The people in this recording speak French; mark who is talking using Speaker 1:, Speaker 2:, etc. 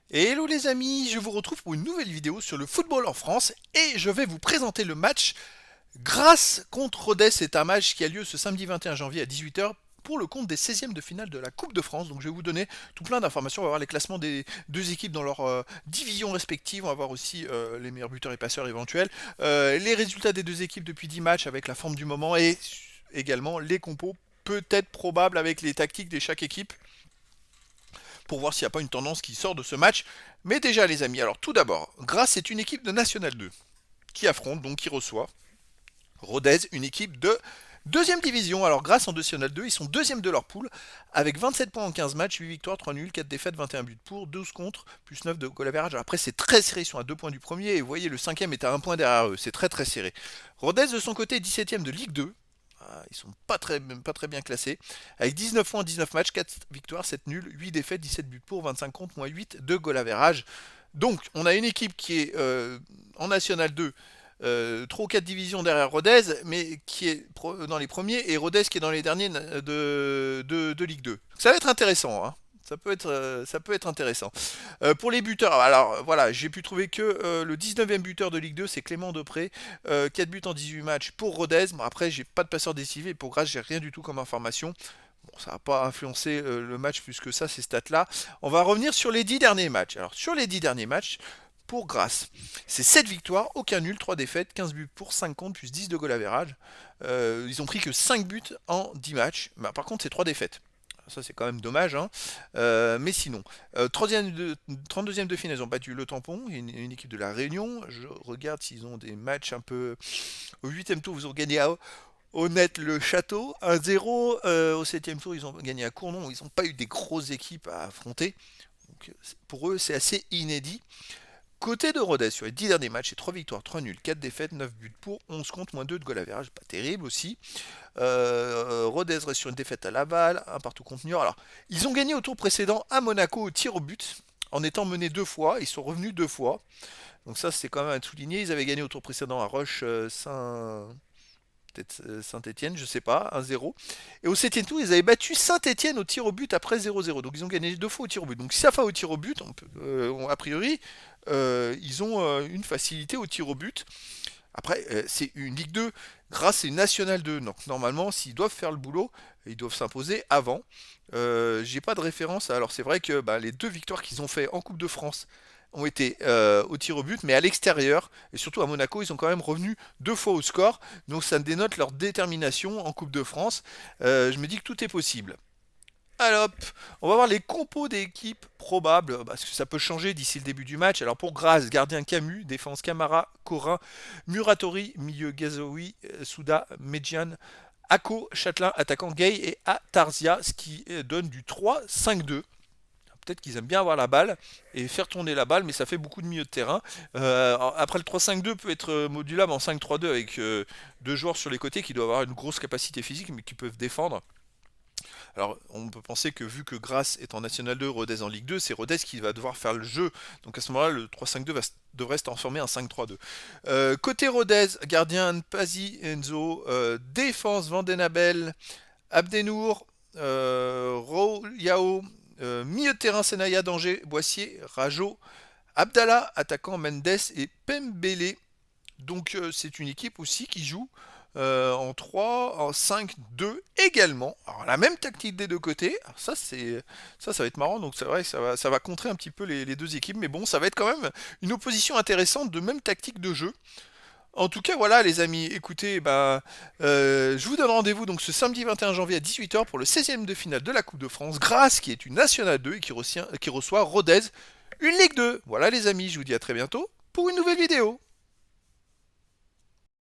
Speaker 1: Hello les amis, je vous retrouve pour une nouvelle vidéo sur le football en France et je vais vous présenter le match Grasse contre Rodez. C'est un match qui a lieu ce samedi 21 janvier à 18h pour le compte des 16e de finale de la Coupe de France. Donc je vais vous donner tout plein d'informations. On va voir les classements des deux équipes dans leurs divisions respectives. On va voir aussi les meilleurs buteurs et passeurs éventuels. Les résultats des deux équipes depuis 10 matchs avec la forme du moment et également les compos peut-être probables avec les tactiques de chaque équipe pour voir s'il n'y a pas une tendance qui sort de ce match. Mais déjà les amis, alors tout d'abord, Grasse est une équipe de National 2 qui affronte, donc qui reçoit Rodez, une équipe de deuxième division. Alors Grasse en National 2, ils sont deuxième de leur poule avec 27 points en 15 matchs, 8 victoires, 3 nuls, 4 défaites, 21 buts pour, 12 contre, plus 9 de goal average. Après c'est très serré, ils sont à 2 points du premier et vous voyez le cinquième est à 1 point derrière eux, c'est très très serré. Rodez de son côté 17e de Ligue 2, ils sont pas très bien classés. Avec 19 points en 19 matchs, 4 victoires, 7 nuls, 8 défaites, 17 buts pour, 25 contre, moins 8 de goal average. Donc, on a une équipe qui est en National 2, 3 ou 4 divisions derrière Rodez, mais qui est dans les premiers, et Rodez qui est dans les derniers de Ligue 2. Ça va être intéressant, hein. Ça peut être intéressant. Pour les buteurs, alors voilà, j'ai pu trouver que le 19e buteur de Ligue 2, c'est Clément Depré. 4 buts en 18 matchs pour Rodez. Bon, après, j'ai pas de passeur décisif et pour Grasse, j'ai rien du tout comme information. Bon, ça va pas influencer le match plus que ça, ces stats-là. On va revenir sur les 10 derniers matchs. Alors, sur les 10 derniers matchs, pour Grasse, c'est 7 victoires, aucun nul, 3 défaites, 15 buts pour, 5 contre, plus 10 de goal average. Ils ont pris que 5 buts en 10 matchs. Mais par contre, c'est 3 défaites. Ça, c'est quand même dommage, hein. Mais sinon, 32e de finale, ils ont battu le Tampon, une équipe de la Réunion. Je regarde s'ils ont des matchs un peu. Au 8e tour, ils ont gagné à Honnête le Château 1-0. Au 7e tour, ils ont gagné à Cournon. Ils n'ont pas eu des grosses équipes à affronter. Donc, pour eux, c'est assez inédit. Côté de Rodez, sur les 10 derniers matchs, c'est 3 victoires, 3 nuls, 4 défaites, 9 buts pour, 11 contre, moins 2 de goal average. Pas terrible aussi. Rodez reste sur une défaite à Laval, un partout contre Niort. Alors, ils ont gagné au tour précédent à Monaco au tir au but, en étant menés 2 fois. Ils sont revenus 2 fois. Donc ça, c'est quand même à souligner. Ils avaient gagné au tour précédent à Roche Saint... Peut-être Saint-Etienne, je sais pas, 1-0. Et au 7e tour, ils avaient battu Saint-Etienne au tir au but après 0-0. Donc ils ont gagné 2 fois au tir au but. Donc si ça fait au tir au but, a priori, ils ont une facilité au tir au but. Après, c'est une Ligue 2 grâce à une Nationale 2. Donc normalement, s'ils doivent faire le boulot, ils doivent s'imposer avant. J'ai pas de référence. Alors c'est vrai que les 2 victoires qu'ils ont fait en Coupe de France ont été au tir au but, mais à l'extérieur, et surtout à Monaco, ils ont quand même revenu 2 fois au score. Donc ça dénote leur détermination en Coupe de France. Je me dis que tout est possible. Alors, hop, on va voir les compos d'équipes probables, parce que ça peut changer d'ici le début du match. Alors pour Grasse, gardien Camus, défense Camara, Corin, Muratori, milieu Gazoui, Souda, Medjian, Ako, Châtelain, attaquant Gay et Atarzia, ce qui donne du 3-5-2. Peut-être qu'ils aiment bien avoir la balle et faire tourner la balle, mais ça fait beaucoup de milieu de terrain. Après, le 3-5-2 peut être modulable en 5-3-2 avec 2 joueurs sur les côtés qui doivent avoir une grosse capacité physique, mais qui peuvent défendre. Alors, on peut penser que vu que Grasse est en National 2, Rodez en Ligue 2, c'est Rodez qui va devoir faire le jeu. Donc à ce moment-là, le 3-5-2 devrait se transformer en 5-3-2. Côté Rodez, gardien Npazi Enzo, défense Vandenabel, Abdenour, Ro Yao, milieu de terrain Senaya, Danger, Boissier, Rajo, Abdallah, attaquant Mendes et Pembele. Donc c'est une équipe aussi qui joue en 3, en 5-2 également. Alors la même tactique des deux côtés. Alors, ça va être marrant. Donc c'est vrai que ça va contrer un petit peu les deux équipes. Mais bon, ça va être quand même une opposition intéressante de même tactique de jeu. En tout cas, voilà les amis, écoutez, je vous donne rendez-vous donc ce samedi 21 janvier à 18h pour le 16e de finale de la Coupe de France. Grasse qui est une Nationale 2 et qui reçoit Rodez, une Ligue 2. Voilà les amis, je vous dis à très bientôt pour une nouvelle vidéo.